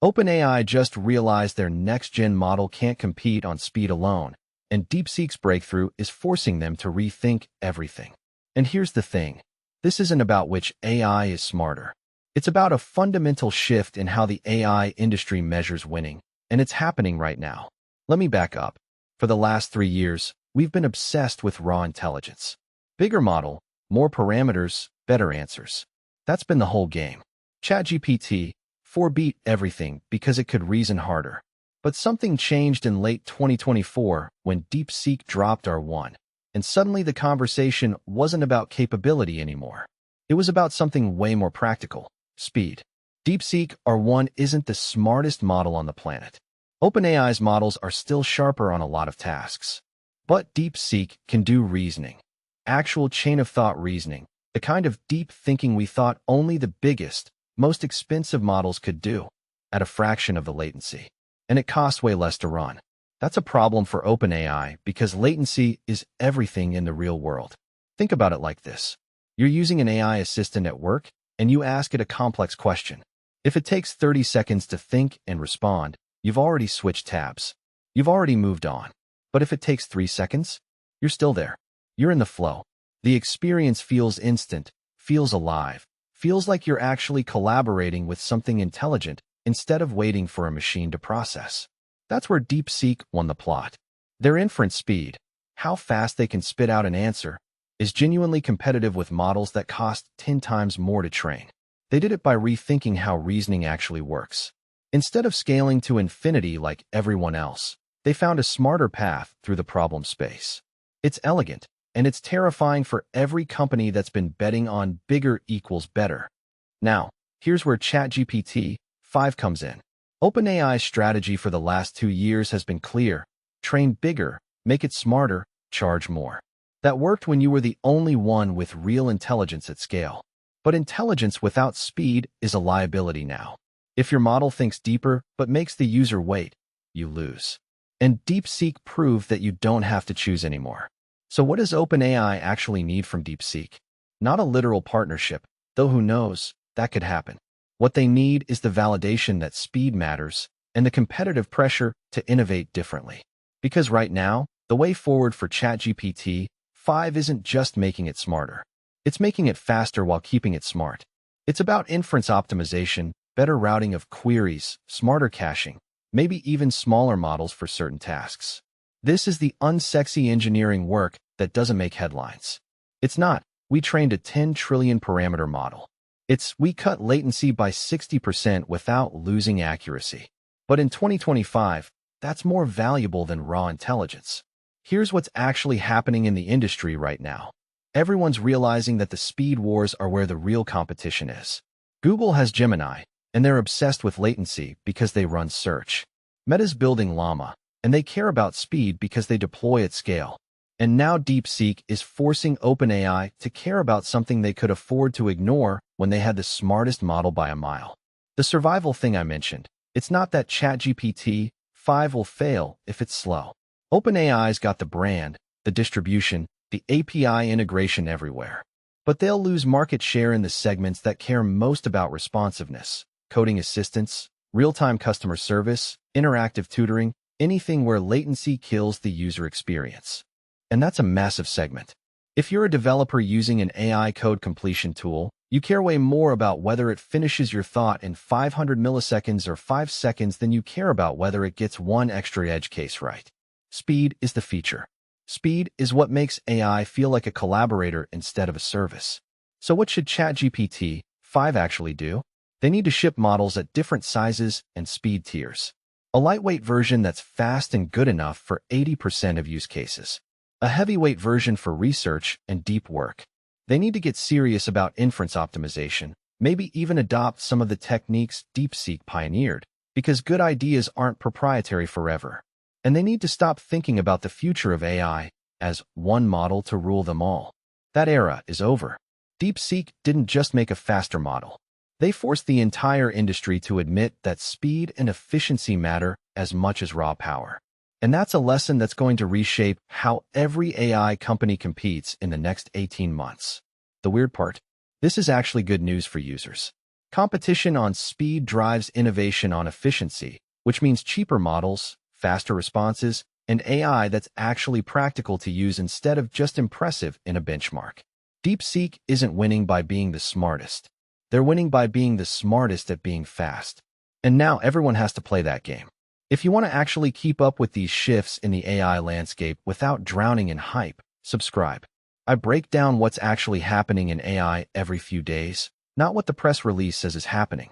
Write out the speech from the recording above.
OpenAI just realized their next-gen model can't compete on speed alone, and DeepSeek's breakthrough is forcing them to rethink everything. And here's the thing. This isn't about which AI is smarter. It's about a fundamental shift in how the AI industry measures winning, and it's happening right now. Let me back up. For the last 3 years, we've been obsessed with raw intelligence. Bigger model, more parameters, better answers. That's been the whole game. ChatGPT-4 beat everything because it could reason harder. But something changed in late 2024 when DeepSeek dropped R1, and suddenly the conversation wasn't about capability anymore. It was about something way more practical: speed. DeepSeek R1 isn't the smartest model on the planet. OpenAI's models are still sharper on a lot of tasks. But DeepSeek can do reasoning. Actual chain-of-thought reasoning, the kind of deep thinking we thought only the biggest, most expensive models could do, at a fraction of the latency. And it costs way less to run. That's a problem for OpenAI because latency is everything in the real world. Think about it like this. You're using an AI assistant at work, and you ask it a complex question. If it takes 30 seconds to think and respond, you've already switched tabs. You've already moved on. But if it takes 3 seconds, you're still there. You're in the flow. The experience feels instant, feels alive, feels like you're actually collaborating with something intelligent instead of waiting for a machine to process. That's where DeepSeek won the plot. Their inference speed, how fast they can spit out an answer, is genuinely competitive with models that cost 10 times more to train. They did it by rethinking how reasoning actually works. Instead of scaling to infinity like everyone else, they found a smarter path through the problem space. It's elegant, and it's terrifying for every company that's been betting on bigger equals better. Now, here's where ChatGPT-5 comes in. OpenAI's strategy for the last 2 years has been clear: train bigger, make it smarter, charge more. That worked when you were the only one with real intelligence at scale. But intelligence without speed is a liability now. If your model thinks deeper but makes the user wait, you lose. And DeepSeek proved that you don't have to choose anymore. So what does OpenAI actually need from DeepSeek? Not a literal partnership, though who knows, that could happen. What they need is the validation that speed matters and the competitive pressure to innovate differently. Because right now, the way forward for ChatGPT-5 isn't just making it smarter. It's making it faster while keeping it smart. It's about inference optimization, better routing of queries, smarter caching, maybe even smaller models for certain tasks. This is the unsexy engineering work that doesn't make headlines. It's not, we trained a 10 trillion parameter model. It's, we cut latency by 60% without losing accuracy. But in 2025, that's more valuable than raw intelligence. Here's what's actually happening in the industry right now. Everyone's realizing that the speed wars are where the real competition is. Google has Gemini, and they're obsessed with latency because they run search. Meta's building Llama, and they care about speed because they deploy at scale. And now DeepSeek is forcing OpenAI to care about something they could afford to ignore when they had the smartest model by a mile. The survival thing I mentioned, it's not that ChatGPT-5 will fail if it's slow. OpenAI's got the brand, the distribution, the API integration everywhere. But they'll lose market share in the segments that care most about responsiveness: coding assistance, real-time customer service, interactive tutoring, anything where latency kills the user experience. And that's a massive segment. If you're a developer using an AI code completion tool, you care way more about whether it finishes your thought in 500 milliseconds or 5 seconds than you care about whether it gets one extra edge case right. Speed is the feature. Speed is what makes AI feel like a collaborator instead of a service. So what should ChatGPT-5 actually do? They need to ship models at different sizes and speed tiers. A lightweight version that's fast and good enough for 80% of use cases. A heavyweight version for research and deep work. They need to get serious about inference optimization, maybe even adopt some of the techniques DeepSeek pioneered, because good ideas aren't proprietary forever. And they need to stop thinking about the future of AI as one model to rule them all. That era is over. DeepSeek didn't just make a faster model. They forced the entire industry to admit that speed and efficiency matter as much as raw power. And that's a lesson that's going to reshape how every AI company competes in the next 18 months. The weird part? This is actually good news for users. Competition on speed drives innovation on efficiency, which means cheaper models, faster responses, and AI that's actually practical to use instead of just impressive in a benchmark. DeepSeek isn't winning by being the smartest. They're winning by being the smartest at being fast. And now everyone has to play that game. If you want to actually keep up with these shifts in the AI landscape without drowning in hype, subscribe. I break down what's actually happening in AI every few days, not what the press release says is happening.